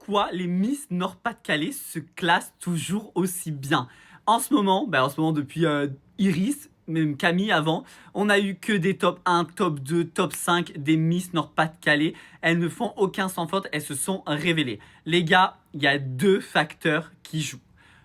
pourquoi les Miss Nord-Pas-de-Calais se classent toujours aussi bien. En ce moment, depuis Iris, même Camille avant, on a eu que des top 1, top 2, top 5 des Miss Nord-Pas-de-Calais. Elles ne font aucun sans faute, elles se sont révélées. Les gars, il y a deux facteurs qui jouent.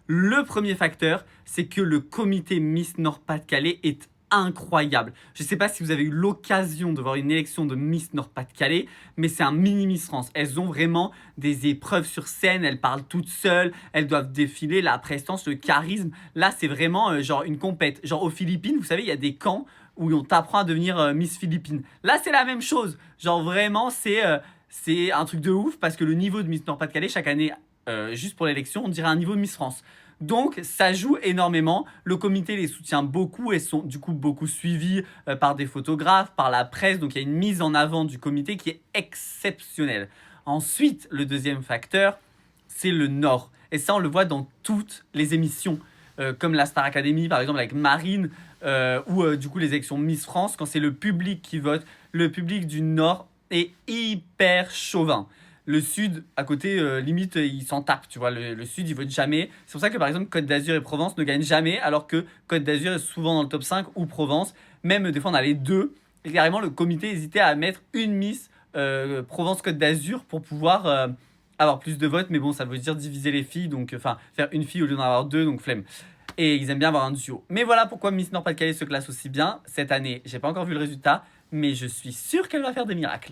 Le premier facteur, c'est que le comité Miss Nord-Pas-de-Calais est incroyable. Je ne sais pas si vous avez eu l'occasion de voir une élection de Miss Nord-Pas-de-Calais, mais c'est un mini Miss France. Elles ont vraiment des épreuves sur scène, elles parlent toutes seules, elles doivent défiler, la prestance, le charisme. Là, c'est vraiment genre une compète. Genre aux Philippines, vous savez, il y a des camps où on t'apprend à devenir Miss Philippines. Là, c'est la même chose. Genre vraiment, c'est un truc de ouf parce que le niveau de Miss Nord-Pas-de-Calais, chaque année, juste pour l'élection, on dirait un niveau de Miss France. Donc ça joue énormément, le comité les soutient beaucoup et sont du coup beaucoup suivis par des photographes, par la presse, donc il y a une mise en avant du comité qui est exceptionnelle. Ensuite, le deuxième facteur, c'est le Nord. Et ça, on le voit dans toutes les émissions, comme la Star Academy par exemple avec Marine, ou du coup les élections Miss France, quand c'est le public qui vote, le public du Nord est hyper chauvin. Le Sud, à côté, limite, il s'en tape, tu vois. Le Sud, il vote jamais. C'est pour ça que, par exemple, Côte d'Azur et Provence ne gagnent jamais, alors que Côte d'Azur est souvent dans le top 5 ou Provence. Même, des fois, on a les deux. Et carrément, le comité hésitait à mettre une Miss Provence-Côte d'Azur pour pouvoir avoir plus de votes. Mais bon, ça veut dire diviser les filles, donc, enfin, faire une fille au lieu d'en avoir deux, donc flemme. Et ils aiment bien avoir un duo. Mais voilà pourquoi Miss Nord-Pas-de-Calais se classe aussi bien. Cette année, j'ai pas encore vu le résultat, mais je suis sûr qu'elle va faire des miracles.